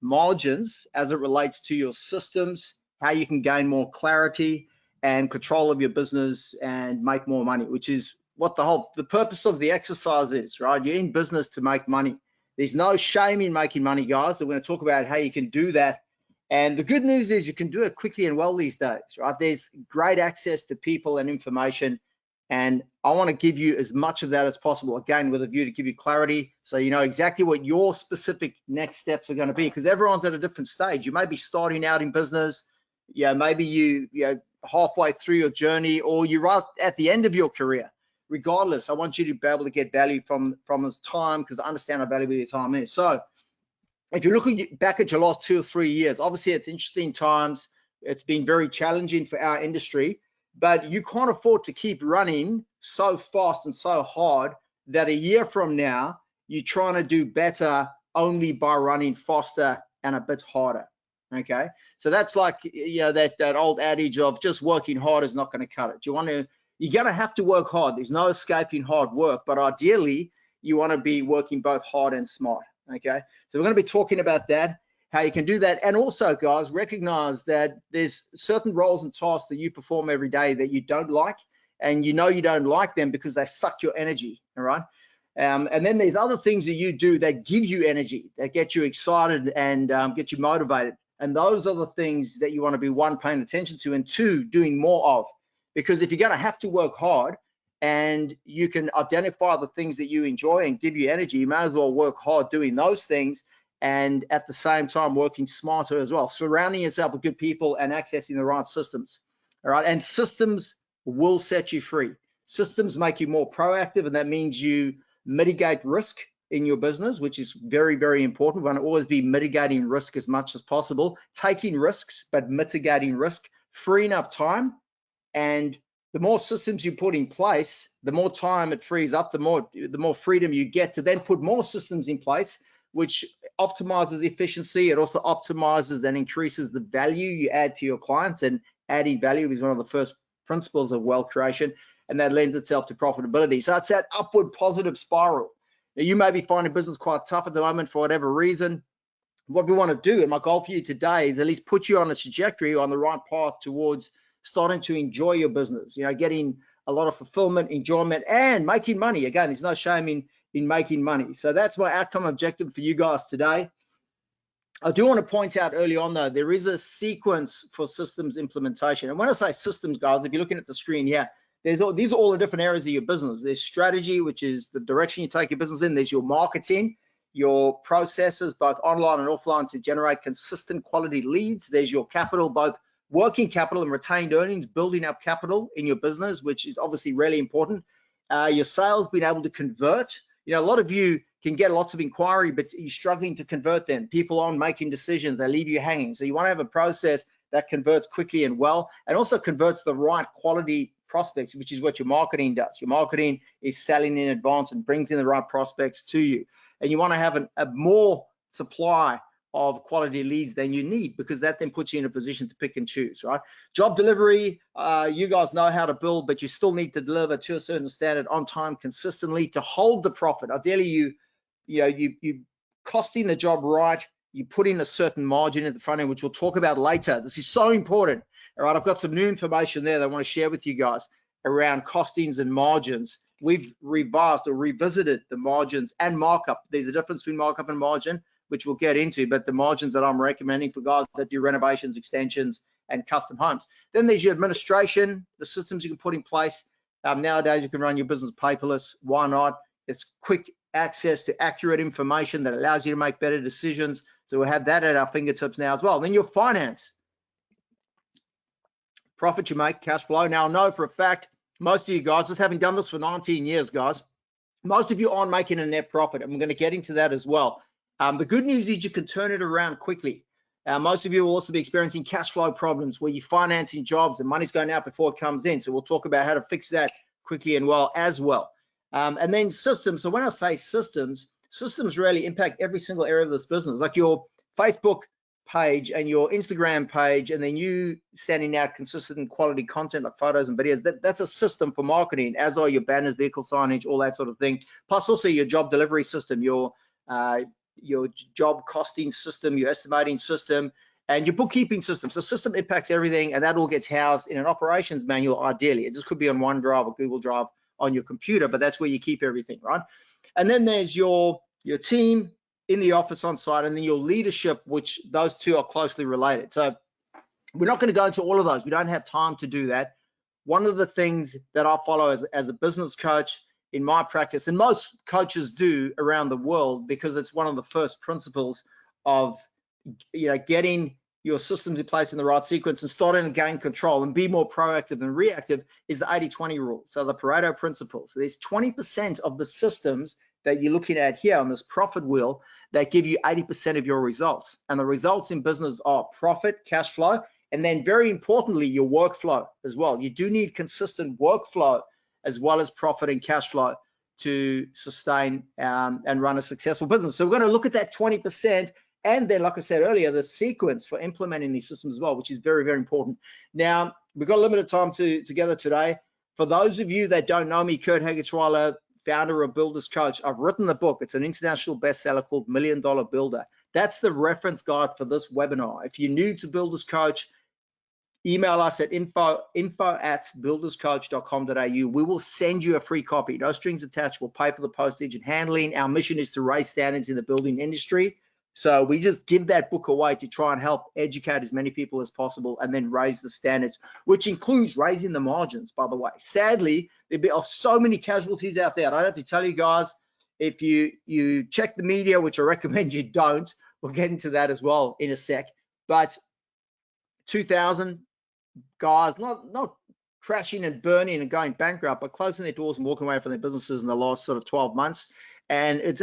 margins as it relates to your systems, how you can gain more clarity and control of your business and make more money, which is what the purpose of the exercise is, right? You're in business to make money. There's no shame in making money, guys. We're going to talk about how you can do that. And the good news is you can do it quickly and well these days, right? There's great access to people and information. And I want to give you as much of that as possible, again, with a view to give you clarity so you know exactly what your specific next steps are going to be, because everyone's at a different stage. You may be starting out in business, maybe you halfway through your journey, or you're right at the end of your career. Regardless, I want you to be able to get value from this time, because I understand how valuable your time is. So if you're looking back at your last 2 or 3 years, obviously it's interesting times. It's been very challenging for our industry, but you can't afford to keep running so fast and so hard that a year from now, you're trying to do better only by running faster and a bit harder. Okay, so that's like, that old adage of just working hard is not going to cut it. You're going to have to work hard. There's no escaping hard work, but ideally you want to be working both hard and smart. Okay, so we're going to be talking about that, how you can do that. And also, guys, recognize that there's certain roles and tasks that you perform every day that you don't like, and you don't like them because they suck your energy. All right. And then there's other things that you do that give you energy, that get you excited and get you motivated. And those are the things that you want to be, one, paying attention to, and two, doing more of. Because if you're going to have to work hard and you can identify the things that you enjoy and give you energy, you may as well work hard doing those things, and at the same time working smarter as well, surrounding yourself with good people and accessing the right systems. All right, and systems will set you free. Systems make you more proactive, and that means you mitigate risk in your business, which is very, very important. We want to always be mitigating risk as much as possible, taking risks, but mitigating risk, freeing up time. And the more systems you put in place, the more time it frees up, the more freedom you get to then put more systems in place, which optimizes efficiency. It also optimizes and increases the value you add to your clients, and adding value is one of the first principles of wealth creation, and that lends itself to profitability. So it's that upward positive spiral. Now, you may be finding business quite tough at the moment for whatever reason. What we want to do, and my goal for you today, is at least put you on a trajectory, on the right path towards starting to enjoy your business, getting a lot of fulfillment, enjoyment, and making money. Again, there's no shame in making money. So that's my outcome objective for you guys today. I do want to point out early on, though, there is a sequence for systems implementation. And when I say systems, guys, if you're looking at the screen here, these are all the different areas of your business. There's strategy, which is the direction you take your business in. There's your marketing, your processes, both online and offline, to generate consistent quality leads. There's your capital, both working capital and retained earnings, building up capital in your business, which is obviously really important. Your sales, being able to convert. A lot of you can get lots of inquiry, but you're struggling to convert them. People aren't making decisions, they leave you hanging. So you want to have a process that converts quickly and well, and also converts the right quality prospects, which is what your marketing does. Your marketing is selling in advance and brings in the right prospects to you. And you want to have a more supply of quality leads than you need, because that then puts you in a position to pick and choose, right? Job delivery, you guys know how to build, but you still need to deliver to a certain standard on time consistently to hold the profit. Ideally, you costing the job right, you put in a certain margin at the front end, which we'll talk about later. This is so important. All right, I've got some new information there that I want to share with you guys around costings and margins. We've revised or revisited the margins and markup. There's a difference between markup and margin, which we'll get into, but the margins that I'm recommending for guys that do renovations, extensions, and custom homes. Then there's your administration, the systems you can put in place. Nowadays, you can run your business paperless. Why not? It's quick access to accurate information that allows you to make better decisions. So we'll have that at our fingertips now as well. Then your finance. Profit you make, cash flow. Now, I know for a fact, most of you guys, just having done this for 19 years, guys, most of you aren't making a net profit, and we're going to get into that as well. The good news is you can turn it around quickly. Most of you will also be experiencing cash flow problems where you're financing jobs and money's going out before it comes in. So we'll talk about how to fix that quickly and well as well. And then systems. So when I say systems, systems really impact every single area of this business, like your Facebook page and your Instagram page, and then you sending out consistent quality content like photos and videos. That's a system for marketing, as are your banners, vehicle signage, all that sort of thing. Plus also your job delivery system, your your job costing system, your estimating system, and your bookkeeping system. So system impacts everything, and that all gets housed in an operations manual ideally. It just could be on OneDrive or Google Drive on your computer, but that's where you keep everything, right? And then there's your team in the office on site, and then your leadership, which those two are closely related. So we're not going to go into all of those. We don't have time to do that. One of the things that I follow as a business coach in my practice, and most coaches do around the world, because it's one of the first principles of getting your systems in place in the right sequence and starting to gain control and be more proactive than reactive, is the 80-20 rule. So the Pareto principle. So there's 20% of the systems that you're looking at here on this profit wheel that give you 80% of your results. And the results in business are profit, cash flow, and then very importantly, your workflow as well. You do need consistent workflow as well as profit and cash flow to sustain and run a successful business. So we're going to look at that 20%. And then, like I said earlier, the sequence for implementing these systems as well, which is very, very important. Now, we've got a limited time together today. For those of you that don't know me, Kurt Heggetschweiler, founder of Builders Coach, I've written the book. It's an international bestseller called $1 Million Builder. That's the reference guide for this webinar. If you're new to Builders Coach, email us at info@builderscoach.com.au. We will send you a free copy. No strings attached. We'll pay for the postage and handling. Our mission is to raise standards in the building industry. So we just give that book away to try and help educate as many people as possible and then raise the standards, which includes raising the margins, by the way. Sadly, there are so many casualties out there. I don't have to tell you guys, if you check the media, which I recommend you don't, we'll get into that as well in a sec, but 2,000 guys, not crashing and burning and going bankrupt, but closing their doors and walking away from their businesses in the last sort of 12 months. And it's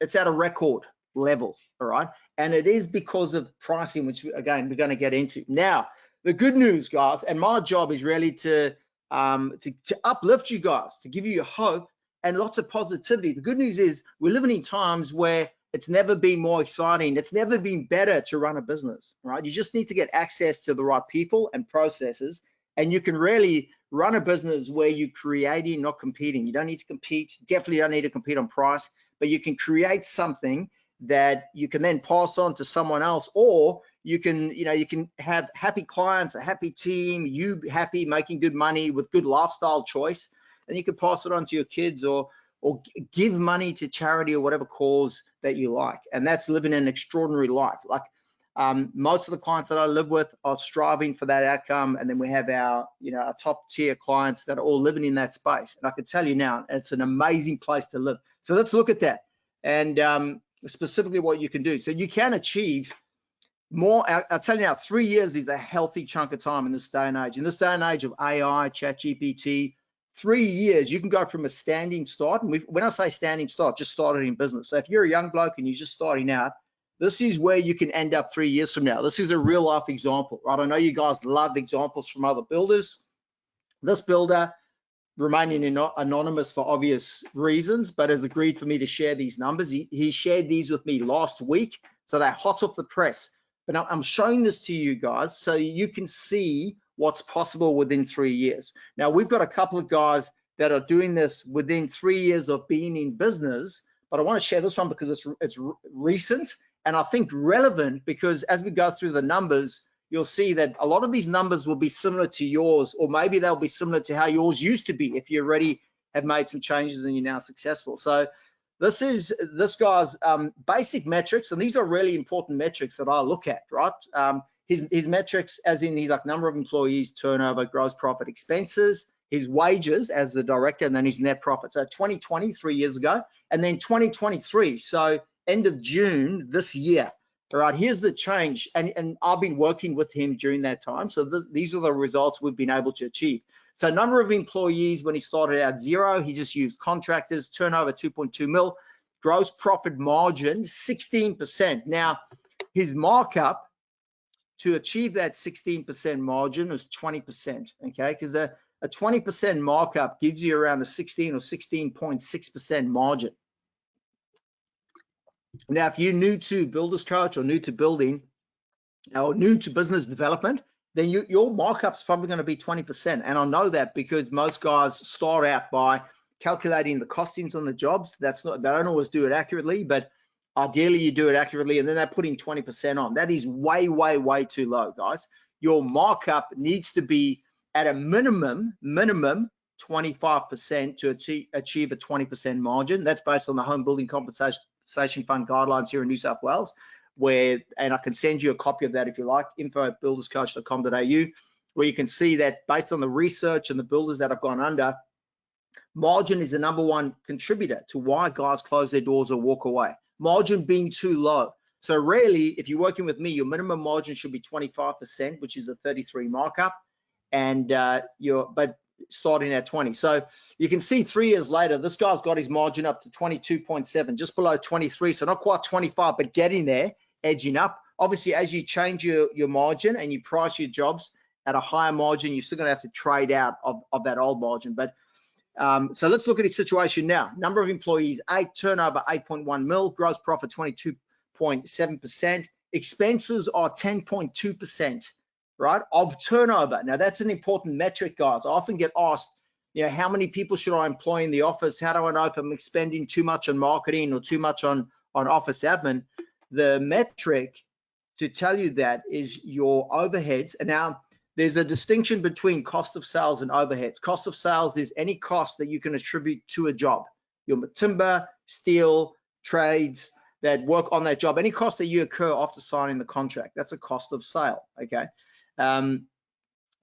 at a record level, all right? And it is because of pricing, which again, we're going to get into. Now, the good news, guys, and my job is really to uplift you guys, to give you hope and lots of positivity. The good news is we're living in times where it's never been more exciting. It's never been better to run a business, right? You just need to get access to the right people and processes, and you can really run a business where you're creating, not competing. You don't need to compete. Definitely don't need to compete on price, but you can create something that you can then pass on to someone else, or you can have happy clients, a happy team, you happy, making good money with good lifestyle choice, and you can pass it on to your kids or give money to charity or whatever cause that you like. And that's living an extraordinary life. Like most of the clients that I live with are striving for that outcome, and then we have our top tier clients that are all living in that space. And I can tell you now, it's an amazing place to live. So let's look at that and specifically what you can do. So you can achieve more. I'll tell you now, 3 years is a healthy chunk of time in this day and age. In this day and age of AI, ChatGPT, 3 years, you can go from a standing start. And when I say standing start, just started in business. So if you're a young bloke and you're just starting out, this is where you can end up 3 years from now. This is a real life example, right? I know you guys love examples from other builders. This builder, remaining anonymous for obvious reasons, but has agreed for me to share these numbers. He shared these with me last week, so they're hot off the press. But I'm showing this to you guys so you can see what's possible within 3 years. Now, we've got a couple of guys that are doing this within 3 years of being in business, but I want to share this one because it's recent and I think relevant, because as we go through the numbers, you'll see that a lot of these numbers will be similar to yours, or maybe they'll be similar to how yours used to be if you already have made some changes and you're now successful. So this is this guy's basic metrics, and these are really important metrics that I look at, right? His metrics, as in his like number of employees, turnover, gross profit, expenses, his wages as the director, and then his net profit. So 2020, 3 years ago, and then 2023, so end of June this year. All right, here's the change, and I've been working with him during that time. So these are the results we've been able to achieve. So number of employees when he started out, 0. He just used contractors. Turnover 2.2 mil. Gross profit margin 16%. Now his markup to achieve that 16% margin was 20%. Okay, because a 20% markup gives you around a 16 or 16.6% margin. Now, if you're new to Builders Coach or new to building or new to business development, then your markup's probably going to be 20%. And I know that because most guys start out by calculating the costings on the jobs. They don't always do it accurately, but Ideally, you do it accurately, and then they're putting 20% on. That is way, way, way too low, guys. Your markup needs to be at a minimum 25% to achieve a 20% margin. That's based on the Home Building Compensation Fund guidelines here in New South Wales, and I can send you a copy of that if you like, info@builderscoach.com.au, where you can see that based on the research and the builders that have gone under, margin is the #1 contributor to why guys close their doors or walk away. Margin being too low. So really, if you're working with me, your minimum margin should be 25%, which is a 33 markup, and but starting at 20. So you can see 3 years later, this guy's got his margin up to 22.7, just below 23. So not quite 25, but getting there, edging up. Obviously, as you change your margin and you price your jobs at a higher margin, you're still going to have to trade out of that old margin. But so let's look at his situation now. Number of employees, 8, turnover 8.1 mil, gross profit 22.7%, expenses are 10.2%, right, of turnover. Now that's an important metric, guys. I often get asked, how many people should I employ in the office? How do I know if I'm spending too much on marketing or too much on office admin? The metric to tell you that is your overheads. And now there's a distinction between cost of sales and overheads. Cost of sales is any cost that you can attribute to a job. Your timber, steel, trades that work on that job, any cost that you incur after signing the contract, that's a cost of sale, okay?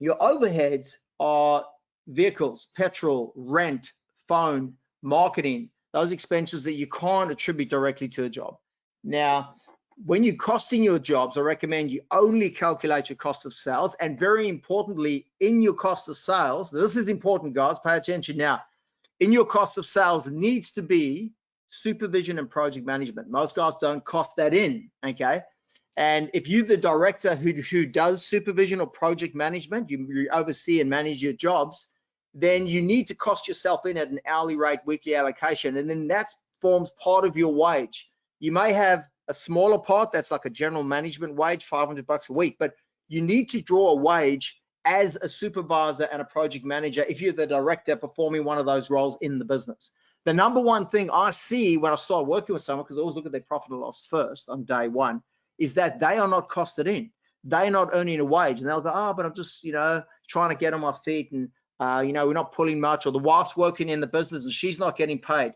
Your overheads are vehicles, petrol, rent, phone, marketing, those expenses that you can't attribute directly to a job. Now, when you're costing your jobs, I recommend you only calculate your cost of sales, and very importantly, in your cost of sales, this is important, guys, pay attention now, in your cost of sales needs to be supervision and project management. Most guys don't cost that in, okay? And if you're the director who does supervision or project management, you oversee and manage your jobs, then you need to cost yourself in at an hourly rate, weekly allocation, and then that forms part of your wage. You may have a smaller part that's like a general management wage, $500 a week, but you need to draw a wage as a supervisor and a project manager if you're the director performing one of those roles in the business. The #1 thing I see when I start working with someone, because I always look at their profit and loss first on day one, is that they are not costed in. They're not earning a wage, and they'll go, oh, but I'm just, trying to get on my feet, and we're not pulling much, or the wife's working in the business and she's not getting paid.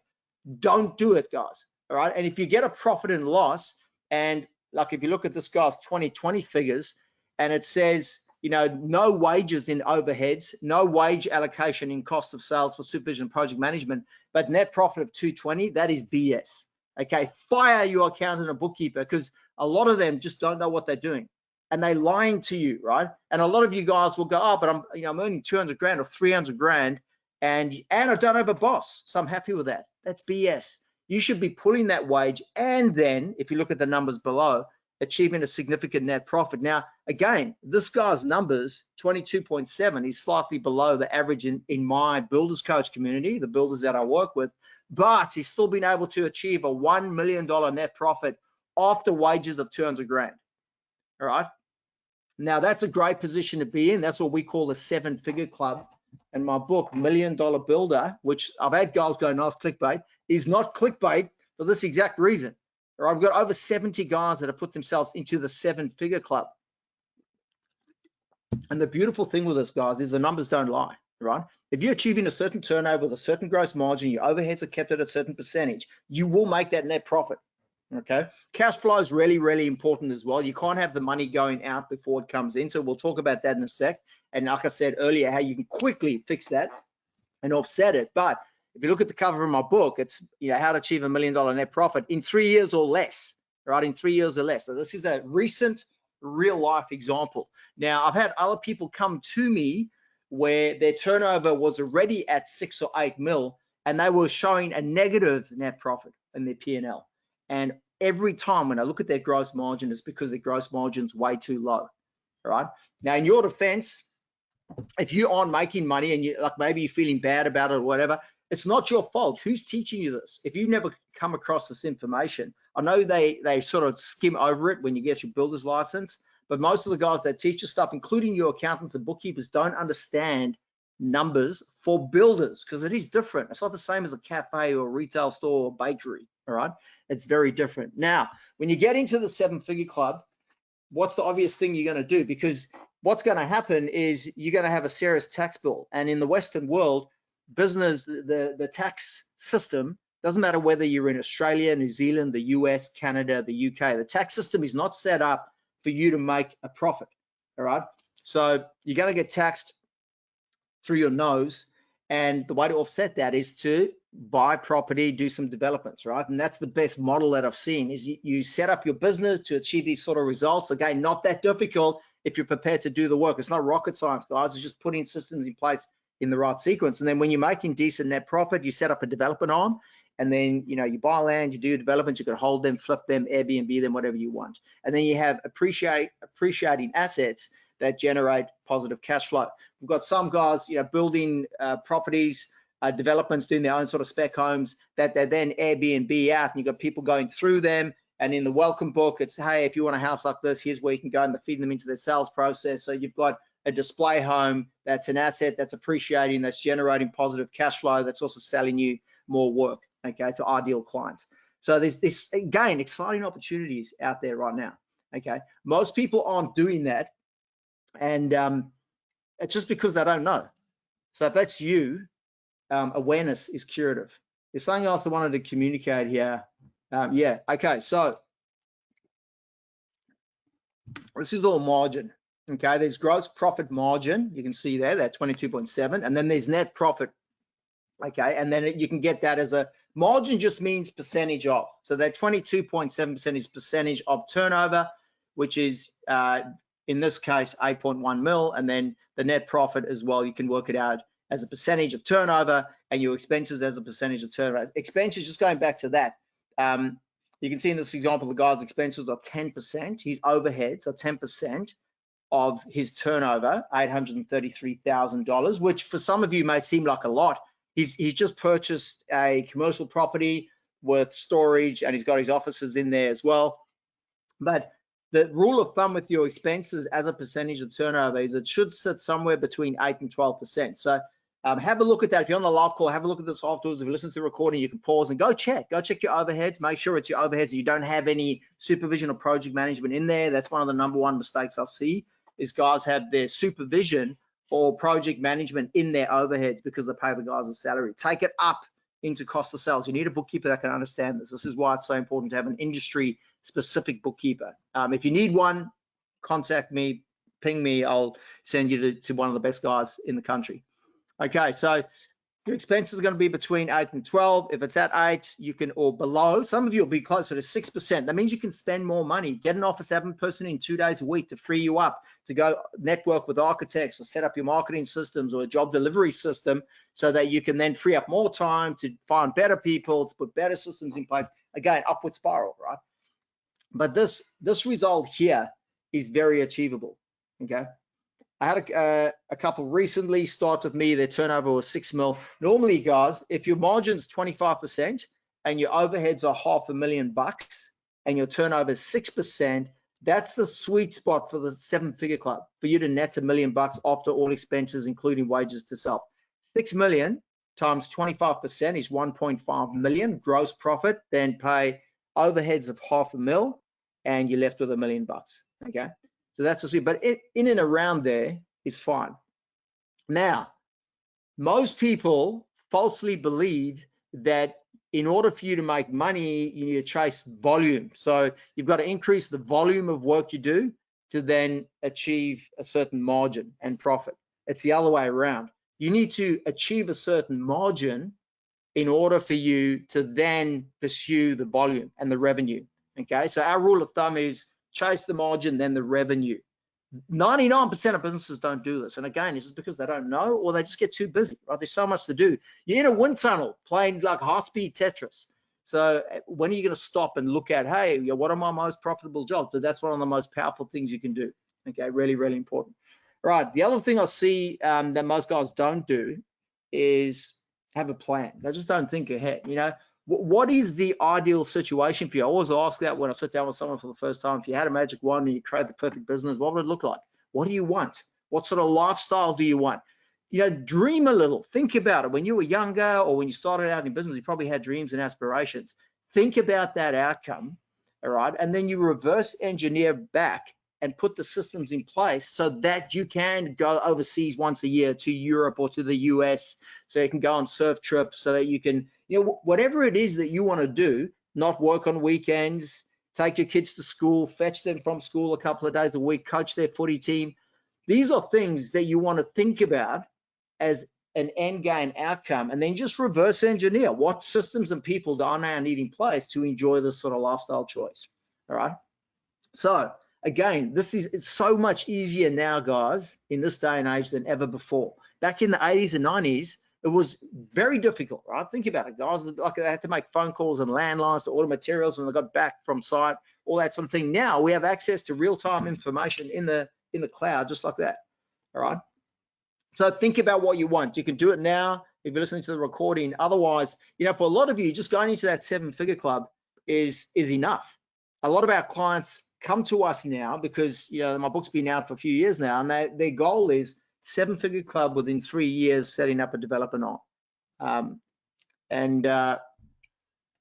Don't do it, guys. All right. And if you get a profit and loss, and like if you look at this guy's 2020 figures, and it says, no wages in overheads, no wage allocation in cost of sales for supervision and project management, but net profit of 220, that is BS. Okay. Fire your accountant and bookkeeper, because a lot of them just don't know what they're doing, and they're lying to you, right? And a lot of you guys will go, oh, but I'm earning 200 grand or 300 grand, and I don't have a boss, so I'm happy with that. That's BS. You should be pulling that wage, and then if you look at the numbers below, achieving a significant net profit. Now, again, this guy's numbers, 22.7, is slightly below the average in my builders coach community, the builders that I work with, but he's still been able to achieve a $1 million net profit after wages of 200 grand. All right. Now, that's a great position to be in. That's what we call the 7-figure club. And my book, $1 Million Builder, which I've had guys go, nice clickbait, is not clickbait for this exact reason. Or I've got over 70 guys that have put themselves into the 7-figure club. And the beautiful thing with this, guys, is the numbers don't lie, right? If you're achieving a certain turnover with a certain gross margin, your overheads are kept at a certain percentage, you will make that net profit. Okay, cash flow is really, really important as well. You can't have the money going out before it comes in. So we'll talk about that in a sec. And like I said earlier, how you can quickly fix that and offset it. But if you look at the cover of my book, it's how to achieve $1 million net profit in 3 years or less, right? In 3 years or less. So this is a recent real life example. Now, I've had other people come to me where their turnover was already at 6 or 8 mil, and they were showing a negative net profit in their P&L. And every time when I look at their gross margin, it's because their gross margin's way too low, right? Now, in your defense, if you aren't making money and maybe you're feeling bad about it or whatever, it's not your fault. Who's teaching you this? If you've never come across this information, I know they sort of skim over it when you get your builder's license, but most of the guys that teach you stuff, including your accountants and bookkeepers, don't understand numbers for builders, because it is different. It's not the same as a cafe or a retail store or bakery. all right? It's very different. Now, when you get into the 7-figure club, what's the obvious thing you're going to do? Because what's going to happen is you're going to have a serious tax bill. And in the Western world, business, the tax system, doesn't matter whether you're in Australia, New Zealand, the US, Canada, the UK, the tax system is not set up for you to make a profit, all right? So you're going to get taxed through your nose. And the way to offset that is to buy property, do some developments, right? And that's the best model that I've seen is you set up your business to achieve these sort of results. Again, not that difficult if you're prepared to do the work. It's not rocket science, guys. It's just putting systems in place in the right sequence. And then when you're making decent net profit, you set up a development arm, and then, you know, you buy land, you do development, you can hold them, flip them, Airbnb them, whatever you want. And then you have appreciating assets that generate positive cash flow. We've got some guys, you know, building properties, developments, doing their own sort of spec homes that they then Airbnb out, and you've got people going through them. And in the welcome book, it's, hey, if you want a house like this, here's where you can go, and they're feeding them into their sales process. So you've got a display home that's an asset that's appreciating, that's generating positive cash flow, that's also selling you more work, okay, to ideal clients. So there's this, again, exciting opportunities out there right now, okay? Most people aren't doing that, and it's just because they don't know. So if that's you, awareness is curative. There's something else I wanted to communicate here. Yeah, okay, so this is all margin, okay? There's gross profit margin, you can see there, that 22.7, and then there's net profit, okay? And then you can get that as a margin, just means percentage of. So that 22.7% is percentage of turnover, which is, in this case, 8.1 mil, and then the net profit as well, you can work it out as a percentage of turnover, and your expenses as a percentage of turnover. Expenses, just going back to that, you can see in this example, the guy's expenses are 10%, his overheads are 10% of his turnover, $833,000, which for some of you may seem like a lot. He's just purchased a commercial property with storage, and he's got his offices in there as well. But the rule of thumb with your expenses as a percentage of turnover is it should sit somewhere between 8 and 12%. So have a look at that. If you're on the live call, have a look at this afterwards. If you listen to the recording, you can pause and go check your overheads. Make sure it's your overheads. You don't have any supervision or project management in there. That's one of the #1 mistakes I see, is guys have their supervision or project management in their overheads because they pay the guys a salary. Take it up into cost of sales. You need a bookkeeper that can understand this. This is why it's so important to have an industry specific bookkeeper. If you need one, contact me, ping me, I'll send you to one of the best guys in the country. Okay, so your expenses are going to be between 8 and 12. If it's at 8, you can, or below, some of you will be closer to 6%. That means you can spend more money. Get an office admin person in 2 days a week to free you up to go network with architects or set up your marketing systems or a job delivery system so that you can then free up more time to find better people, to put better systems in place. Again, upward spiral, right? But this result here is very achievable, okay? I had a couple recently start with me, their turnover was 6 mil. Normally, guys, if your margin's 25% and your overheads are $500,000 and your turnover is 6%, that's the sweet spot for the 7-figure club, for you to net $1 million after all expenses, including wages to self. 6 million times 25% is 1.5 million gross profit, then pay overheads of $500,000 and you're left with $1 million, okay? So that's a sweet, but in and around there is fine. Now, most people falsely believe that in order for you to make money, you need to chase volume. So you've got to increase the volume of work you do to then achieve a certain margin and profit. It's the other way around. You need to achieve a certain margin in order for you to then pursue the volume and the revenue, okay? So our rule of thumb is chase the margin, then the revenue. 99% of businesses don't do this. And again, this is because they don't know or they just get too busy, right? There's so much to do. You're in a wind tunnel playing like high-speed Tetris. So when are you going to stop and look at, hey, what are my most profitable jobs? So that's one of the most powerful things you can do, okay? Really, really important. All right, the other thing I see that most guys don't do is have a plan. They just don't think ahead, you know? What is the ideal situation for you? I always ask that when I sit down with someone for the first time. If you had a magic wand and you create the perfect business, what would it look like? What do you want? What sort of lifestyle do you want? You know, dream a little. Think about it. When you were younger or when you started out in business, you probably had dreams and aspirations. think about that outcome, all right, and then you reverse engineer back and put the systems in place so that you can go overseas once a year to Europe or to the US, so you can go on surf trips, so that you can, whatever it is that you want to do, not work on weekends, take your kids to school, fetch them from school a couple of days a week, coach their footy team. These are things that you want to think about as an end game outcome, and then just reverse engineer what systems and people do I now need in place to enjoy this sort of lifestyle choice. All right. So again, it's so much easier now, guys, in this day and age than ever before. Back in the 80s and 90s, it was very difficult, right? Think about it, guys. Like, they had to make phone calls and landlines to order materials when they got back from site, all that sort of thing. Now we have access to real-time information in the cloud, just like that. All right. So think about what you want. You can do it now if you're listening to the recording. Otherwise, for a lot of you, just going into that 7-figure club is enough. A lot of our clients come to us now because, my book's been out for a few years now, and their goal is 7-figure club within 3 years, setting up a development on.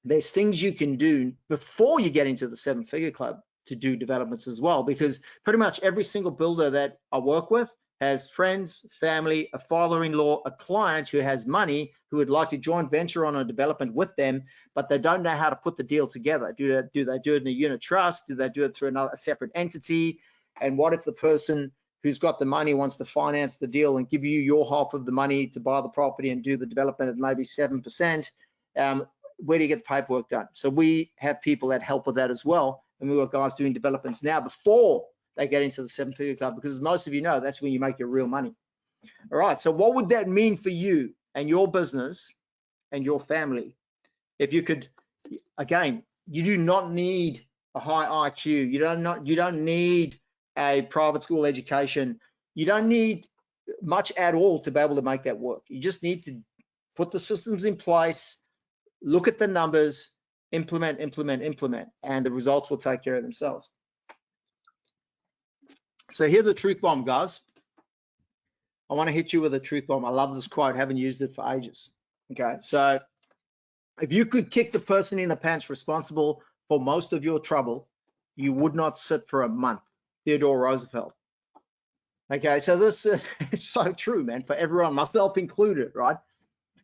There's things you can do before you get into the 7-figure club to do developments as well, because pretty much every single builder that I work with has friends, family, a father-in-law, a client who has money who would like to joint venture on a development with them, but they don't know how to put the deal together. Do they do it in a unit trust? Do they do it through a separate entity? And what if the person who's got the money wants to finance the deal and give you your half of the money to buy the property and do the development at maybe 7%? Where do you get the paperwork done? So we have people that help with that as well. And we've got guys doing developments now before they get into the 7-figure club, because as most of you know, that's when you make your real money. All right, so what would that mean for you and your business and your family? If you could, again, you do not need a high IQ. You don't need a private school education. You don't need much at all to be able to make that work. You just need to put the systems in place, look at the numbers, implement, and the results will take care of themselves. So here's a truth bomb, guys. I want to hit you with a truth bomb. I love this quote. Haven't used it for ages. Okay, so if you could kick the person in the pants responsible for most of your trouble, you would not sit for a month. Theodore Roosevelt. Okay, so this is so true, man, for everyone, myself included, right?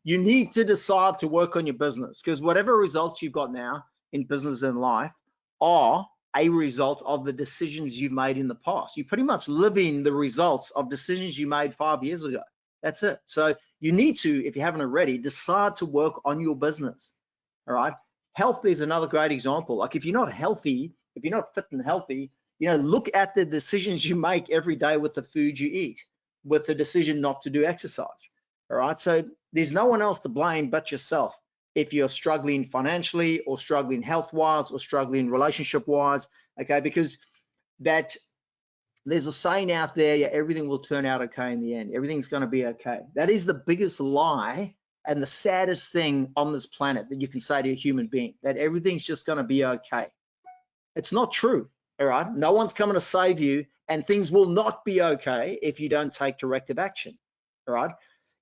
You need to decide to work on your business, because whatever results you've got now in business and life are a result of the decisions you've made in the past. You pretty much living the results of decisions you made 5 years ago. That's it. So you need to, if you haven't already, decide to work on your business. All right. Health is another great example. Like, if you're not healthy, if you're not fit and healthy, look at the decisions you make every day with the food you eat, with the decision not to do exercise. All right. So there's no one else to blame but yourself if you're struggling financially or struggling health-wise or struggling relationship-wise, okay? Because there's a saying out there, yeah, everything will turn out okay in the end. Everything's going to be okay. That is the biggest lie and the saddest thing on this planet that you can say to a human being, that everything's just going to be okay. It's not true, all right? No one's coming to save you, and things will not be okay if you don't take corrective action, all right?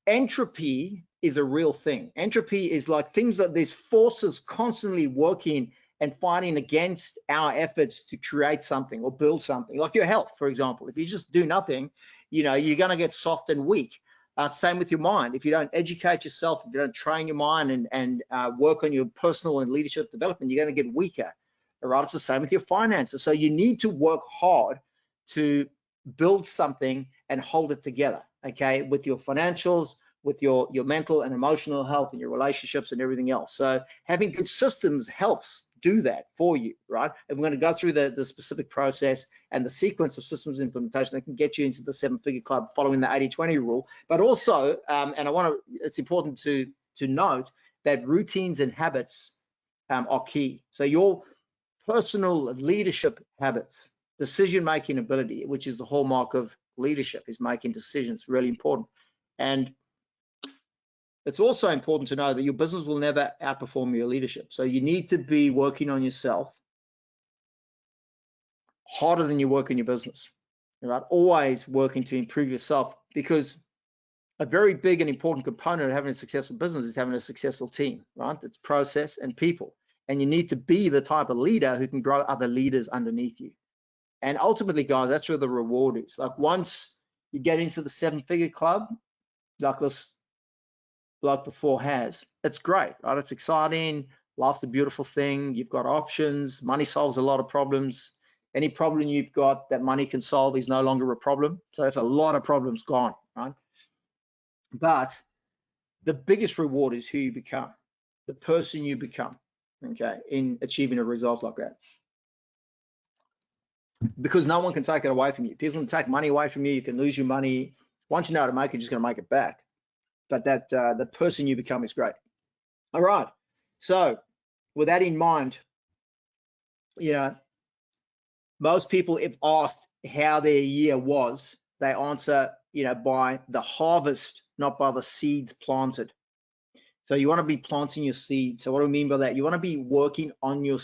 Entropy is a real thing. Entropy is like things that there's forces constantly working and fighting against our efforts to create something or build something, like your health, for example. If you just do nothing, you're going to get soft and weak. Same with your mind. If you don't educate yourself, if you don't train your mind and work on your personal and leadership development, you're going to get weaker. All right, it's the same with your finances. So you need to work hard to build something and hold it together, okay, with your financials, with your mental and emotional health and your relationships and everything else. So having good systems helps do that for you, right? And we're going to go through the specific process and the sequence of systems implementation that can get you into the 7-figure club following the 80-20 rule. But also, it's important to note that routines and habits are key. So your personal leadership habits, decision-making ability, which is the hallmark of leadership, is making decisions, really important. And it's also important to know that your business will never outperform your leadership. So you need to be working on yourself harder than you work in your business, right? Always working to improve yourself, because a very big and important component of having a successful business is having a successful team, right? It's process and people. and you need to be the type of leader who can grow other leaders underneath you. And ultimately, guys, that's where the reward is. Like once you get into the 7-figure club, like this bloke before has, it's great, right? It's exciting. Life's a beautiful thing. You've got options. Money solves a lot of problems. Any problem you've got that money can solve is no longer a problem. So that's a lot of problems gone, right? But the biggest reward is who you become, the person you become, okay, in achieving a result like that. Because no one can take it away from you. People can take money away from you. You can lose your money. Once you know how to make it, you're just going to make it back. But that the person you become is great. All right. So with that in mind, you know, most people, if asked how their year was, they answer, you know, by the harvest, not by the seeds planted. So you want to be planting your seeds. So what do I mean by that? You want to be working on your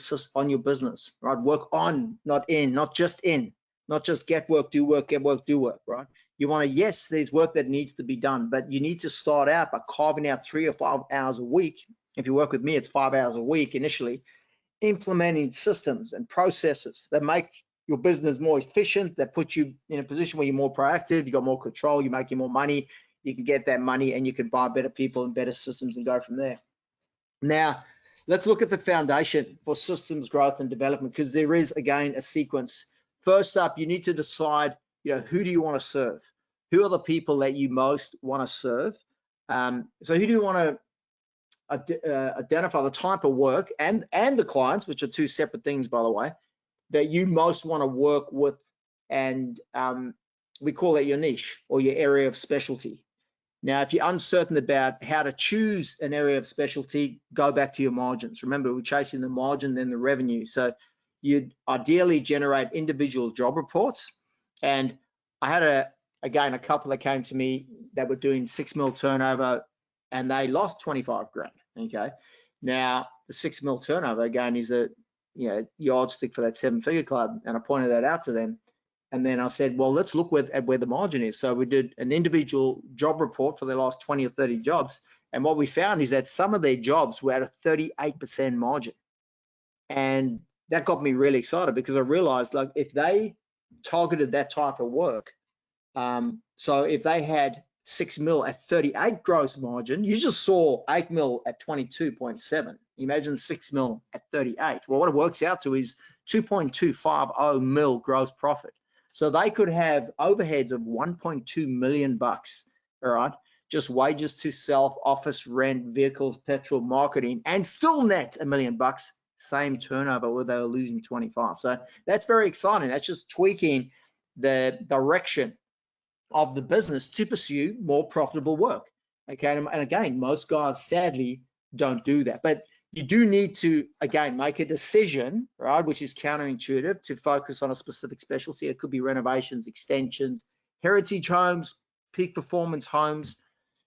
business, right? Work on, not in, not just in, not just get work, do work, get work, do work, right? You want to, yes, there's work that needs to be done, but you need to start out by carving out 3 or 5 hours a week. If you work with me, it's 5 hours a week initially, implementing systems and processes that make your business more efficient, that put you in a position where you're more proactive, you got more control, you're making more money, you can get that money and you can buy better people and better systems and go from there. Now, let's look at the foundation for systems growth and development, because there is, again, a sequence. First up, you need to decide, you know, who do you want to serve? Who are the people that you most want to serve? So who do you want to identify the type of work and the clients, which are 2 separate things, by the way, that you most want to work with, and we call that your niche or your area of specialty. Now, if you're uncertain about how to choose an area of specialty, go back to your margins. Remember, we're chasing the margin, then the revenue. So you'd ideally generate individual job reports. And I had a couple that came to me that were doing 6 mil turnover and they lost 25 grand. Okay. Now the 6 mil turnover again is a, you know, yardstick for that 7-figure club. And I pointed that out to them. And then I said, well, let's look at where the margin is. So we did an individual job report for the last 20 or 30 jobs. And what we found is that some of their jobs were at a 38% margin. And that got me really excited, because I realized, like, if they targeted that type of work, so if they had 6 mil at 38 gross margin, you just saw 8 mil at 22.7. Imagine 6 mil at 38. Well, what it works out to is 2.250 mil gross profit. So they could have overheads of 1.2 million bucks, all right? Just wages to self, office rent, vehicles, petrol, marketing, and still net $1 million bucks, same turnover where they were losing 25. So that's very exciting. That's just tweaking the direction of the business to pursue more profitable work. Okay, and again, most guys sadly don't do that, but you do need to, again, make a decision, right, which is counterintuitive, to focus on a specific specialty. It could be renovations, extensions, heritage homes, peak performance homes,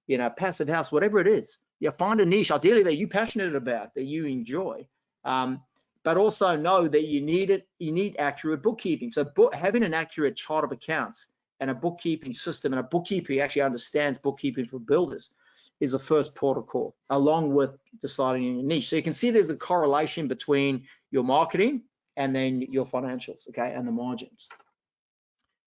you know, passive house, whatever it is. Yeah, find a niche, ideally that you're passionate about, that you enjoy, but also know that you need accurate bookkeeping. So having an accurate chart of accounts and a bookkeeping system, and a bookkeeper who actually understands bookkeeping for builders, is the first protocol, along with deciding on your niche. So you can see there's a correlation between your marketing and then your financials, okay, and the margins.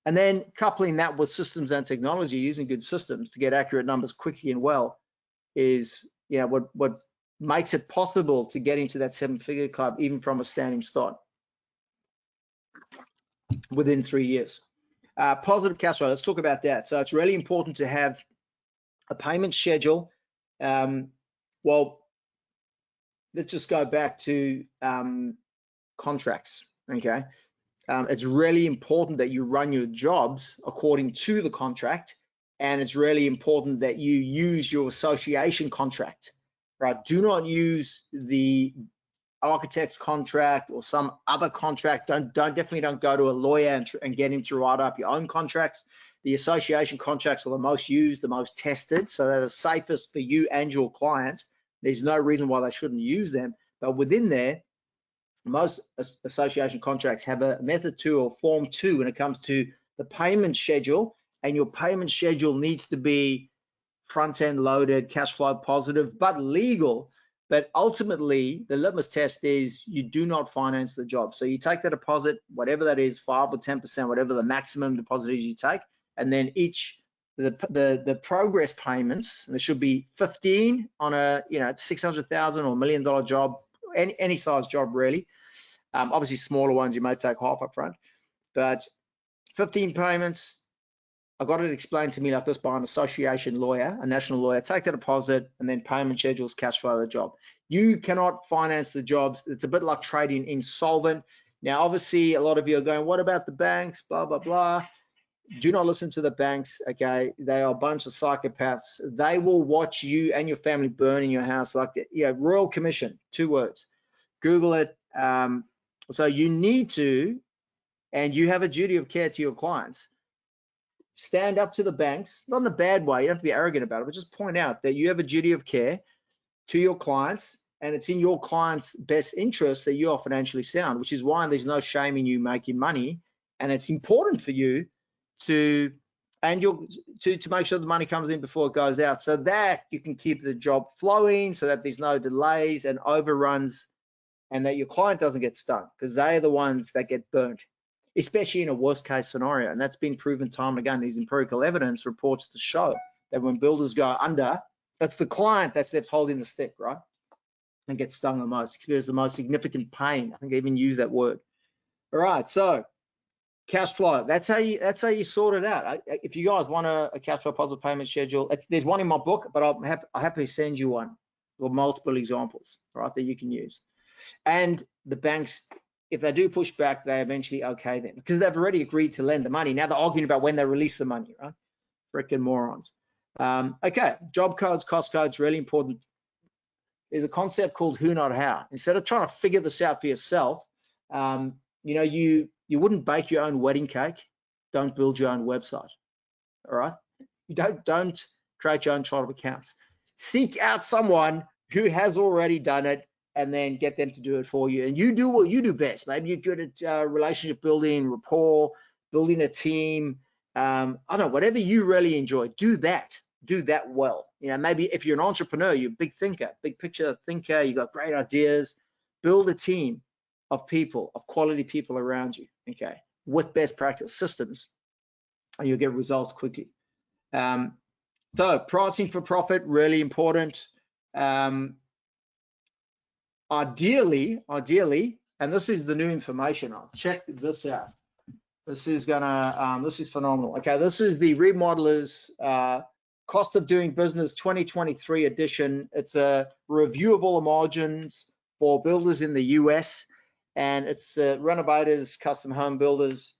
And then coupling that with systems and technology, using good systems to get accurate numbers quickly and well, is, you know, what makes it possible to get into that 7-figure club, even from a standing start, within 3 years. Positive cash flow, let's talk about that. So it's really important to have a payment schedule. Well, let's just go back to contracts, okay? It's really important that you run your jobs according to the contract, and it's really important that you use your association contract, right? Do not use the architect's contract or some other contract. Definitely don't go to a lawyer and get him to write up your own contracts. The association contracts are the most used, the most tested, so they're the safest for you and your clients. There's no reason why they shouldn't use them. But within there, most association contracts have a method 2 or form 2 when it comes to the payment schedule, and your payment schedule needs to be front-end loaded, cash flow positive, but legal, But ultimately, the litmus test is you do not finance the job. So you take the deposit, whatever that is, 5 or 10%, whatever the maximum deposit is you take, and then the progress payments, and there should be 15 on a $600,000 or $1 million job, any size job really. Obviously smaller ones you may take half up front, but 15 payments. I got it explained to me like this by an association lawyer, a national lawyer. Take the deposit and then payment schedules, cash flow of the job. You cannot finance the jobs. It's a bit like trading insolvent. Now, obviously, a lot of you are going, what about the banks? Blah, blah, blah. Do not listen to the banks, okay? They are a bunch of psychopaths. They will watch you and your family burn in your house like that. Yeah, Royal Commission, 2 words. Google it. So you need to, and you have a duty of care to your clients. Stand up to the banks, not in a bad way. You don't have to be arrogant about it, but just point out that you have a duty of care to your clients, and it's in your clients' best interest that you are financially sound, which is why there's no shame in you making money. And it's important for you to make sure the money comes in before it goes out, so that you can keep the job flowing, so that there's no delays and overruns, and that your client doesn't get stung, because they're the ones that get burnt, especially in a worst case scenario. And that's been proven time and again. These empirical evidence reports to show that when builders go under, that's the client that's left holding the stick, right? And gets stung the most, experience the most significant pain. I think I even use that word. All right, so cash flow, that's how you sort it out. If you guys want a cash flow positive payment schedule, there's one in my book, but I'll happily send you one, or multiple examples, right, that you can use. And the banks, if they do push back, they eventually okay them, because they've already agreed to lend the money. Now they're arguing about when they release the money, right? Freaking morons. Okay, job codes, cost codes, really important. There's a concept called who, not how. Instead of trying to figure this out for yourself, you wouldn't bake your own wedding cake. Don't build your own website. All right? You don't create your own chart of accounts. Seek out someone who has already done it, and then get them to do it for you. And you do what you do best. Maybe you're good at relationship building, rapport, building a team. I don't know, whatever you really enjoy, do that well. Maybe if you're an entrepreneur, you're a big thinker, big picture thinker, you got great ideas, build a team of people, of quality people around you, okay, with best practice systems, and you'll get results quickly. So pricing for profit, really important. Ideally, and this is the new information. I'll check this out. This is phenomenal. Okay, this is the Remodelers Cost of Doing Business 2023 edition. It's a review of all the margins for builders in the US, and it's renovators, custom home builders.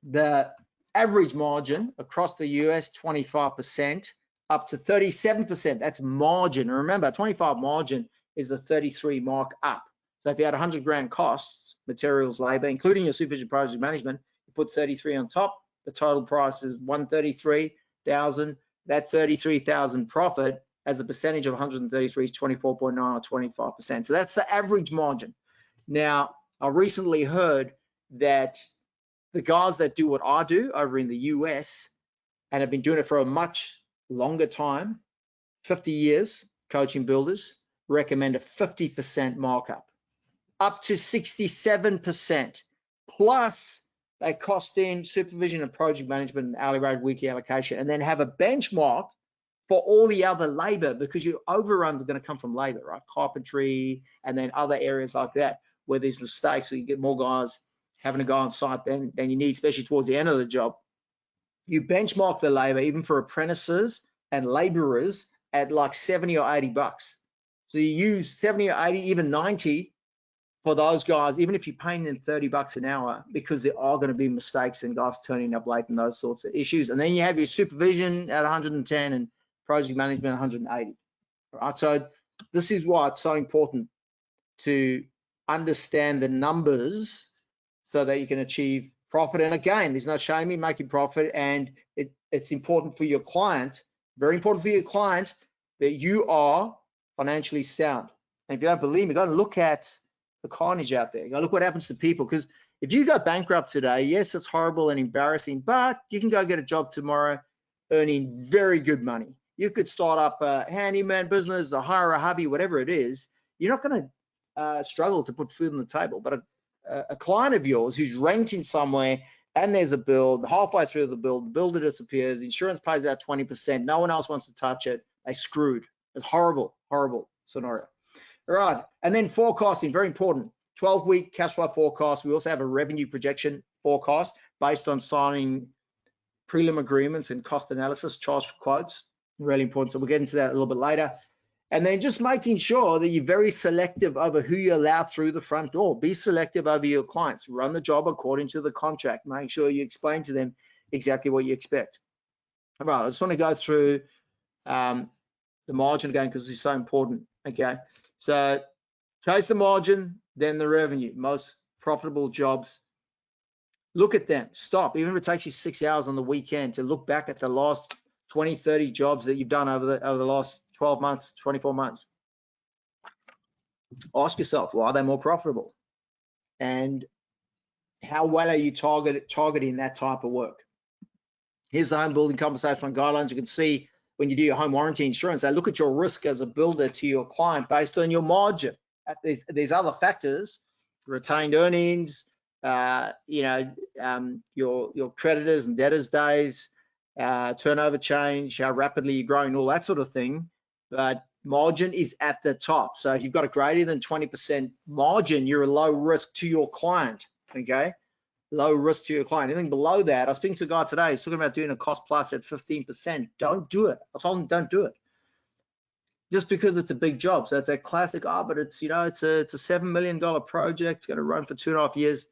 The average margin across the US, 25%, up to 37%. That's margin. And remember, 25 margin is a 33 mark up. So if you had 100 grand costs, materials, labor, including your supervision project management, you put 33 on top, the total price is 133,000. That 33,000 profit as a percentage of 133 is 24.9 or 25%. So that's the average margin. Now, I recently heard that the guys that do what I do over in the US and have been doing it for a much longer time, 50 years, coaching builders, recommend a 50% markup, up to 67%. Plus, they cost in supervision and project management and hourly rate, weekly allocation, and then have a benchmark for all the other labor, because your overruns are going to come from labor, right? Carpentry, and then other areas like that where there's mistakes, so you get more guys having to go on site than you need, especially towards the end of the job. You benchmark the labor, even for apprentices and laborers, at like 70 or 80 bucks. So you use 70 or 80, even 90 for those guys, even if you're paying them 30 bucks an hour, because there are going to be mistakes and guys turning up late and those sorts of issues. And then you have your supervision at 110 and project management 180. All right, so this is why it's so important to understand the numbers so that you can achieve profit. And again, there's no shame in making profit, and it's important for your client, very important for your client, that you are financially sound. And if you don't believe me, go and look at the carnage out there. Go look what happens to people, because if you go bankrupt today, yes, it's horrible and embarrassing, but you can go get a job tomorrow earning very good money. You could start up a handyman business, or hire a hubby, whatever it is. You're not going to struggle to put food on the table. But a client of yours who's renting somewhere and there's a bill, halfway through the builder disappears, insurance pays out 20%, no one else wants to touch it, they screwed. It's horrible, horrible scenario. All right, and then forecasting, very important. 12-week cash flow forecast. We also have a revenue projection forecast based on signing prelim agreements and cost analysis, charge for quotes, really important. So we'll get into that a little bit later. And then just making sure that you're very selective over who you allow through the front door. Be selective over your clients. Run the job according to the contract. Make sure you explain to them exactly what you expect. All right, I just want to go through the margin again because it's so important, okay? So chase the margin, then the revenue. Most profitable jobs. Look at them. Stop. Even if it takes you 6 hours on the weekend to look back at the last 20, 30 jobs that you've done over the last 12 months, 24 months. Ask yourself, why are they more profitable? And how well are you targeting that type of work? Here's the home building compensation fund guidelines. You can see when you do your home warranty insurance, they look at your risk as a builder to your client based on your margin. There's other factors, retained earnings, your creditors and debtors days, turnover change, how rapidly you're growing, all that sort of thing. But margin is at the top. So if you've got a greater than 20% margin, you're a low risk to your client, okay? Low risk to your client. Anything below that, I was speaking to a guy today, he's talking about doing a cost plus at 15%. Don't do it. I told him don't do it. Just because it's a big job. So it's a classic, but it's, it's a $7 million project. It's going to run for 2.5 years.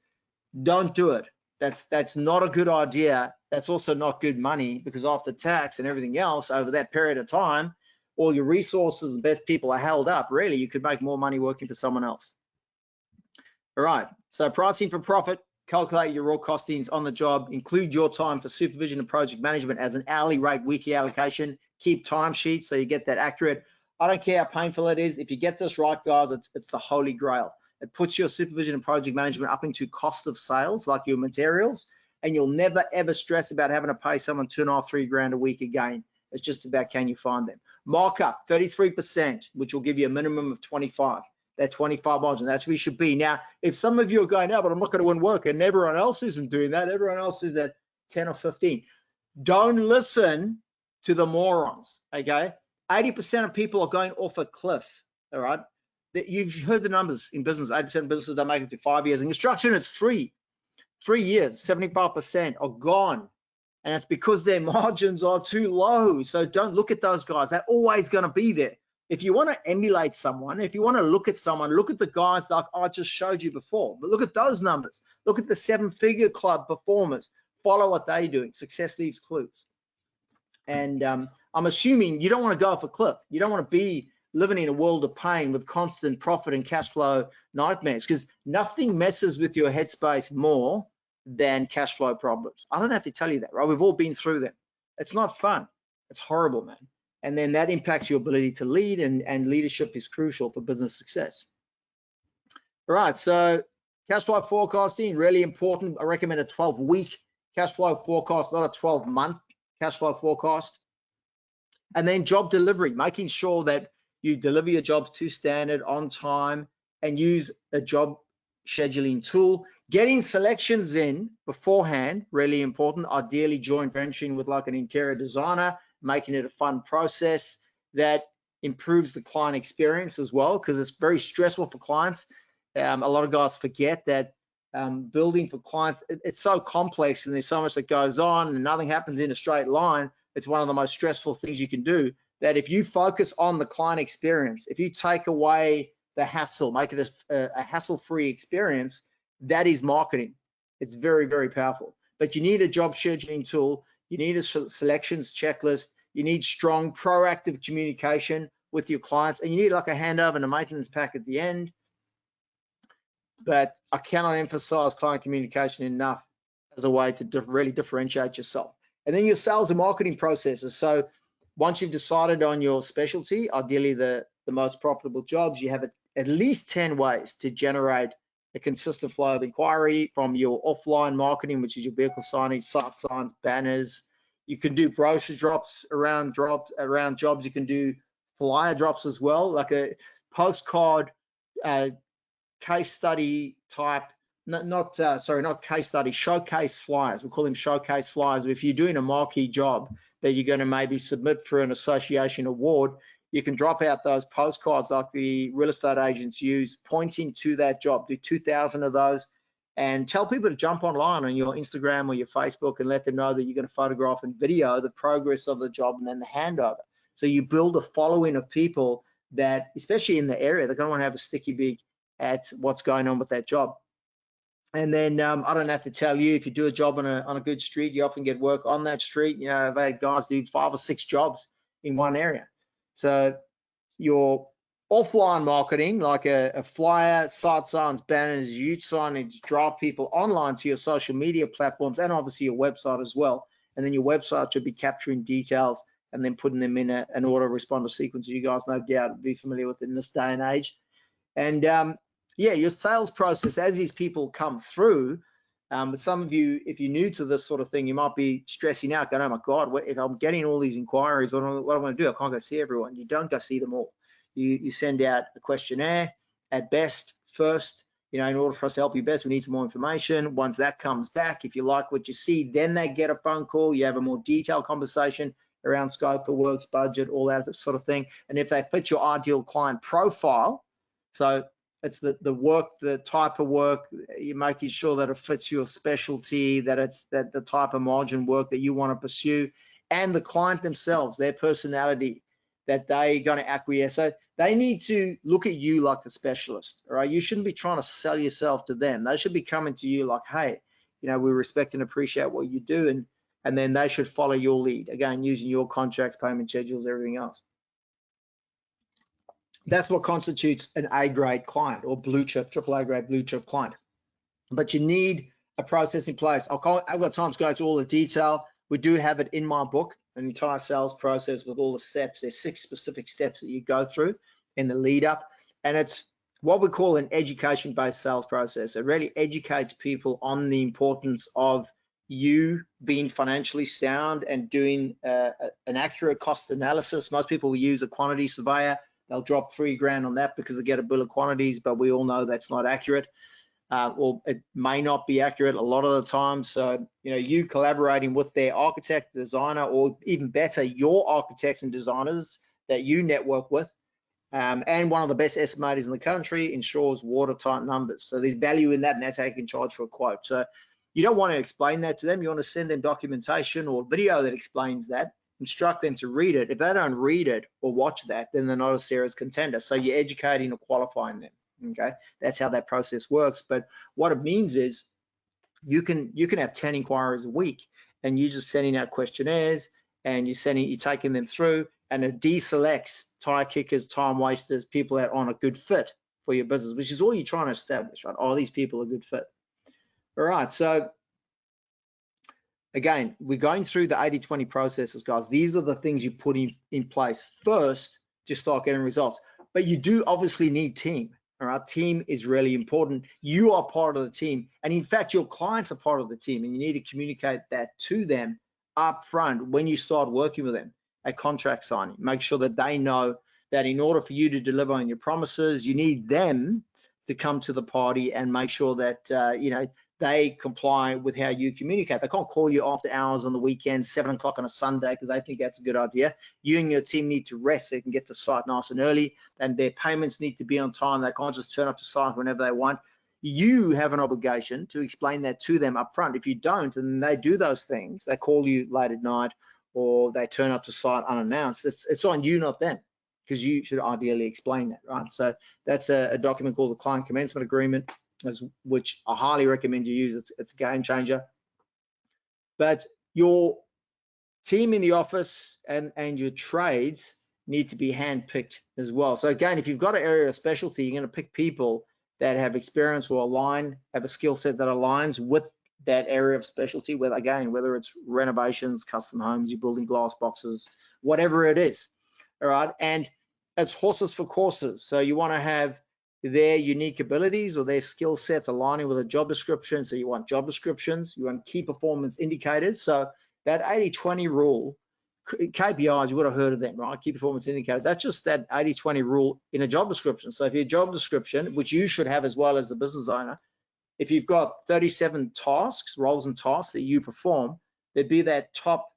Don't do it. That's not a good idea. That's also not good money because after tax and everything else over that period of time, all your resources and best people are held up. Really, you could make more money working for someone else. All right, so pricing for profit, calculate your raw costings on the job, include your time for supervision and project management as an hourly rate weekly allocation, keep timesheets so you get that accurate. I don't care how painful it is. If you get this right, guys, it's the holy grail. It puts your supervision and project management up into cost of sales, like your materials, and you'll never ever stress about having to pay someone $2.5, $3 grand a week again. It's just about can you find them. Markup 33%, which will give you a minimum of 25. That 25 margin, that's where you should be. Now, if some of you are going, no, but I'm not going to win work, and everyone else isn't doing that, everyone else is at 10 or 15. Don't listen to the morons, okay? 80% of people are going off a cliff, all right? You've heard the numbers in business. 80% of businesses don't make it to 5 years. In construction, it's 3 years, 75% are gone. And it's because their margins are too low. So don't look at those guys. They're always going to be there. If you want to emulate someone, if you want to look at someone, look at the guys like I just showed you before. But look at those numbers. Look at the 7-figure club performers. Follow what they're doing. Success leaves clues. And I'm assuming you don't want to go off a cliff. You don't want to be living in a world of pain with constant profit and cash flow nightmares, because nothing messes with your headspace more than cash flow problems. I don't have to tell you that, right? We've all been through them. It's not fun. It's horrible, man. And then that impacts your ability to lead, and leadership is crucial for business success. All right, so cash flow forecasting, really important. I recommend a 12-week cash flow forecast, not a 12-month cash flow forecast. And then job delivery, making sure that you deliver your jobs to standard, on time, and use a job scheduling tool. Getting selections in beforehand, really important. Ideally joint venturing with like an interior designer, making it a fun process that improves the client experience as well, because it's very stressful for clients. A lot of guys forget that building for clients, it's so complex and there's so much that goes on and nothing happens in a straight line. It's one of the most stressful things you can do. That if you focus on the client experience, if you take away the hassle, make it a hassle-free experience, that is marketing. It's very, very powerful. But you need a job scheduling tool. You need a selections checklist. You need strong proactive communication with your clients, and you need like a handover and a maintenance pack at the end. But I cannot emphasize client communication enough as a way to really differentiate yourself. And then your sales and marketing processes. So once you've decided on your specialty, ideally the most profitable jobs, you have at least 10 ways to generate a consistent flow of inquiry from your offline marketing, which is your vehicle signage, site signs, banners, You can do brochure drops around jobs. You can do flyer drops as well, like a postcard case study type. Not case study, showcase flyers. We call them showcase flyers. If you're doing a marquee job that you're going to maybe submit for an association award, you can drop out those postcards like the real estate agents use, pointing to that job. Do 2,000 of those, and tell people to jump online on your Instagram or your Facebook and let them know that you're going to photograph and video the progress of the job and then the handover. So you build a following of people that, especially in the area, they're going to want to have a sticky beak at what's going on with that job. And then I don't have to tell you, if you do a job on a good street, you often get work on that street. You know, I've had guys do 5 or 6 jobs in one area. So your offline marketing, like a flyer, sight signs, banners, youth signage, drive people online to your social media platforms, and obviously your website as well. And then your website should be capturing details and then putting them in an autoresponder sequence. You guys no doubt would be familiar with in this day and age. And yeah, your sales process, as these people come through, some of you, if you're new to this sort of thing, you might be stressing out, going, oh my God, if I'm getting all these inquiries, what am I going to do? I can't go see everyone. You don't go see them all. You send out a questionnaire at best first. You know, in order for us to help you best, we need some more information. Once that comes back, if you like what you see, then they get a phone call. You have a more detailed conversation around scope of works, budget, all that sort of thing. And if they fit your ideal client profile, so it's the work, the type of work, you're making sure that it fits your specialty, that it's the type of margin work that you want to pursue, and the client themselves, their personality, that they're going to acquiesce. So they need to look at you like the specialist, all right? You shouldn't be trying to sell yourself to them. They should be coming to you like, hey, you know, we respect and appreciate what you do, and then they should follow your lead, again, using your contracts, payment schedules, everything else. That's what constitutes an A-grade client, or blue chip, AAA grade blue chip client. But you need a process in place. I've got time to go to all the detail. We do have it in my book, an entire sales process with all the steps. There's 6 specific steps that you go through in the lead up. And it's what we call an education-based sales process. It really educates people on the importance of you being financially sound and doing an accurate cost analysis. Most people will use a quantity surveyor. They'll drop $3,000 on that because they get a bill of quantities, but we all know that's not accurate, or it may not be accurate a lot of the time. So, you know, you collaborating with their architect, designer, or even better, your architects and designers that you network with, and one of the best estimators in the country ensures watertight numbers. So there's value in that, and that's how you can charge for a quote. So you don't want to explain that to them. You want to send them documentation or video that explains that. Instruct them to read it. If they don't read it or watch that, then they're not a serious contender. So you're educating or qualifying them. Okay, that's how that process works. But what it means is you can have 10 inquiries a week, and you're just sending out questionnaires, and you're taking them through, and it deselects tire kickers, time wasters, people that aren't a good fit for your business, which is all you're trying to establish, right? Oh, these people are a good fit. All right, so again, we're going through the 80-20 processes, guys. These are the things you put in place first to start getting results. But you do obviously need team, all right? Team is really important. You are part of the team. And in fact, your clients are part of the team, and you need to communicate that to them up front when you start working with them at contract signing. Make sure that they know that in order for you to deliver on your promises, you need them to come to the party and make sure that, you know, they comply with how you communicate. They can't call you after hours on the weekend, 7 o'clock on a Sunday, because they think that's a good idea. You and your team need to rest so you can get to site nice and early, and their payments need to be on time. They can't just turn up to site whenever they want. You have an obligation to explain that to them up front. If you don't, and they do those things, they call you late at night or they turn up to site unannounced, it's on you, not them, because you should ideally explain that, right? So that's a document called the Client Commencement Agreement, which I highly recommend you use. It's a game changer. But your team in the office and your trades need to be handpicked as well. So again, if you've got an area of specialty, you're going to pick people that have experience or have a skill set that aligns with that area of specialty, whether it's renovations, custom homes, you're building glass boxes, whatever it is, all right? And it's horses for courses. So you want to have their unique abilities or their skill sets aligning with a job description. So you want job descriptions, you want key performance indicators. So That 80-20 rule, KPIs, you would have heard of them, right? Key performance indicators. That's just that 80-20 rule in a job description. So if your job description, which you should have as well as the business owner, if you've got 37 tasks, roles and tasks that you perform, there'd be that top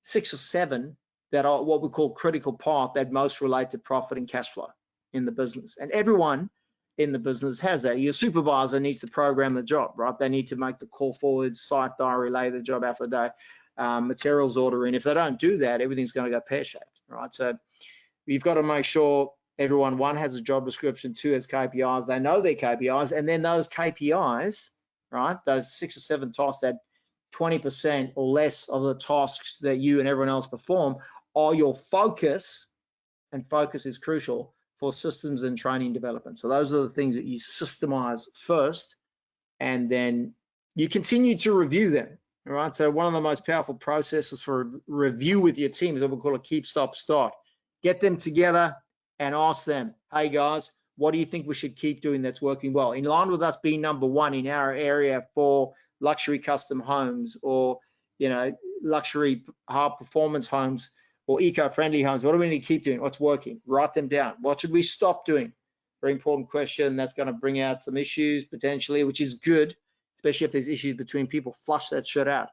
6 or 7 that are what we call critical path that most relate to profit and cash flow in the business. And everyone in the business has that. Your supervisor needs to program the job, right? They need to make the call forward, site diary, lay the job out for the day, materials order in. If they don't do that, everything's going to go pear-shaped, right? So you've got to make sure everyone, 1, has a job description, 2, has KPIs, they know their KPIs, and then those KPIs, right, those 6 or 7 tasks, that 20% or less of the tasks that you and everyone else perform are your focus, and focus is crucial for systems and training development. So those are the things that you systemize first, and then you continue to review them, all right? So one of the most powerful processes for review with your team is what we call a keep, stop, start. Get them together and ask them, hey guys, what do you think we should keep doing that's working well? In line with us being number 1 in our area for luxury custom homes, or, you know, luxury high performance homes, or eco-friendly homes, what do we need to keep doing? What's working? Write them down. What should we stop doing? Very important question. That's going to bring out some issues potentially, which is good, especially if there's issues between people. Flush that shit out.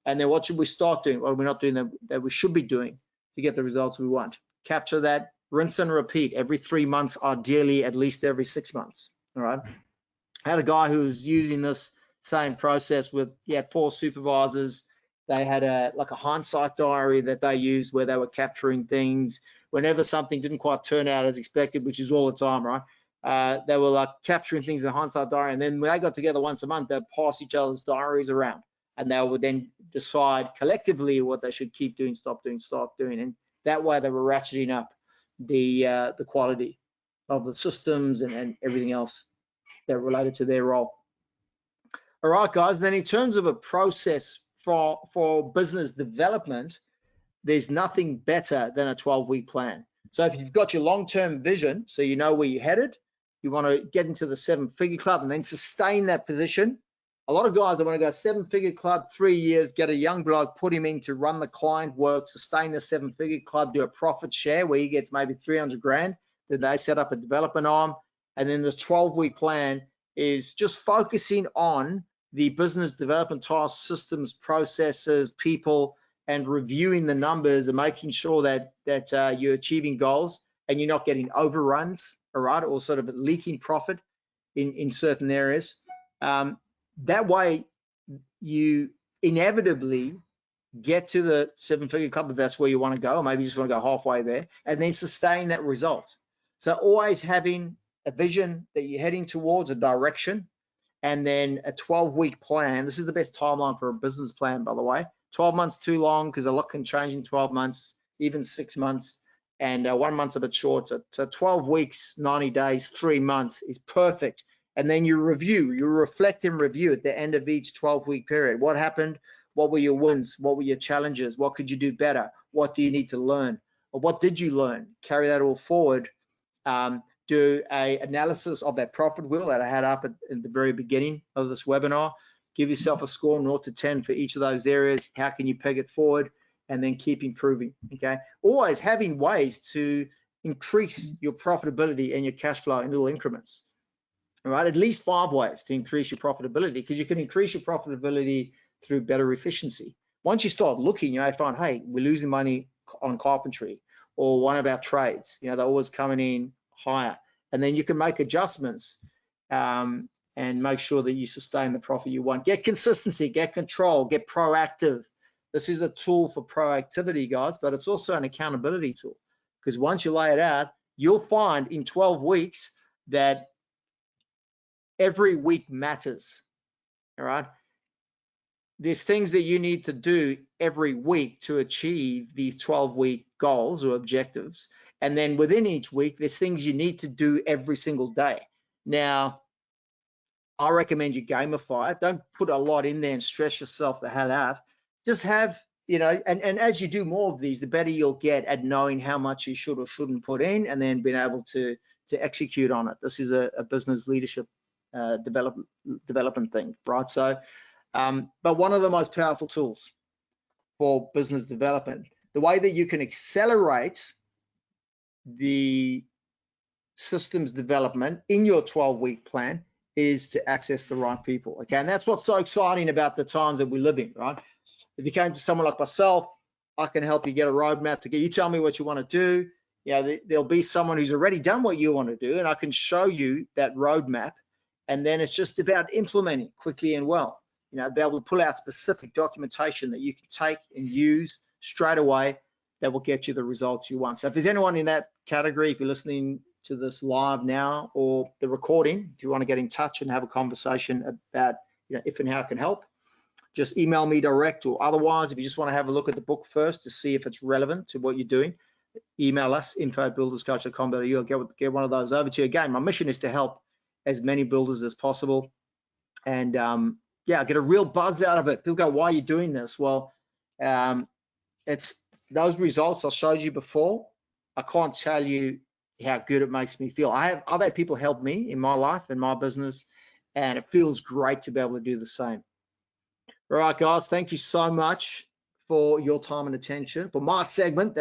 And then what should we start doing? What are we not doing that we should be doing to get the results we want? Capture that, rinse and repeat every 3 months, ideally at least every 6 months. All right. I had a guy who was using this same process with, he had 4 supervisors. They had a hindsight diary that they used where they were capturing things whenever something didn't quite turn out as expected, which is all the time, right? They were like capturing things in a hindsight diary, and then when they got together once a month, they'd pass each other's diaries around, and they would then decide collectively what they should keep doing, stop doing, start doing, and that way they were ratcheting up the quality of the systems and everything else that related to their role. All right, guys, then in terms of a process for business development, there's nothing better than a 12-week plan. So if you've got your long-term vision, so you know where you're headed, you want to get into the 7-figure club and then sustain that position. A lot of guys, they want to go 7-figure club, 3 years, get a young bloke, put him in to run the client work, sustain the 7-figure club, do a profit share where he gets maybe 300 grand. Then they set up a development arm. And then this 12-week plan is just focusing on the business development tasks, systems, processes, people, and reviewing the numbers and making sure that you're achieving goals and you're not getting overruns, all right, or sort of leaking profit in certain areas. That way, you inevitably get to the 7-figure club if that's where you want to go, or maybe you just want to go halfway there, and then sustain that result. So always having a vision that you're heading towards, a direction, and then a 12-week plan. This is the best timeline for a business plan, by the way. 12 months too long because a lot can change in 12 months, even 6 months, and 1 month's a bit short. So 12 weeks, 90 days, 3 months is perfect. And then you review, you reflect and review at the end of each 12-week period. What happened? What were your wins? What were your challenges? What could you do better? What do you need to learn? Or what did you learn? Carry that all forward. Do a analysis of that profit wheel that I had up at the very beginning of this webinar. Give yourself a score 0 to 10 for each of those areas. How can you peg it forward? And then keep improving, okay? Always having ways to increase your profitability and your cash flow in little increments, all right? At least 5 ways to increase your profitability, because you can increase your profitability through better efficiency. Once you start looking, you may find, hey, we're losing money on carpentry or one of our trades. You know, they're always coming in higher, and then you can make adjustments and make sure that you sustain the profit you want. Get consistency, get control, get proactive. This is a tool for proactivity, guys, but it's also an accountability tool, because once you lay it out, you'll find in 12 weeks that every week matters, all right? There's things that you need to do every week to achieve these 12-week goals or objectives. And then within each week, there's things you need to do every single day. Now, I recommend you gamify it. Don't put a lot in there and stress yourself the hell out. Just have, you know, and as you do more of these, the better you'll get at knowing how much you should or shouldn't put in, and then being able to execute on it. This is a business leadership development thing, right? So, but one of the most powerful tools. for business development. The way that you can accelerate the systems development in your 12-week plan is to access the right people. Okay, and that's what's so exciting about the times that we live in, right? If you came to someone like myself, I can help you get a roadmap to get you. Tell me what you want to do. There'll be someone who's already done what you want to do, and I can show you that roadmap. And then it's just about implementing quickly and well. Be able to pull out specific documentation that you can take and use straight away that will get you the results you want. So if there's anyone in that category, if you're listening to this live now or the recording, if you want to get in touch and have a conversation about if and how I can help, just email me direct, or otherwise, if you just want to have a look at the book first to see if it's relevant to what you're doing, email us, info@builderscoach.com.au. I'll get one of those over to you. Again, my mission is to help as many builders as possible. And get a real buzz out of it. People go, why are you doing this? Well, it's those results I showed you before. I can't tell you how good it makes me feel. I've had people help me in my life and my business, and it feels great to be able to do the same. All right, guys, thank you so much for your time and attention for my segment.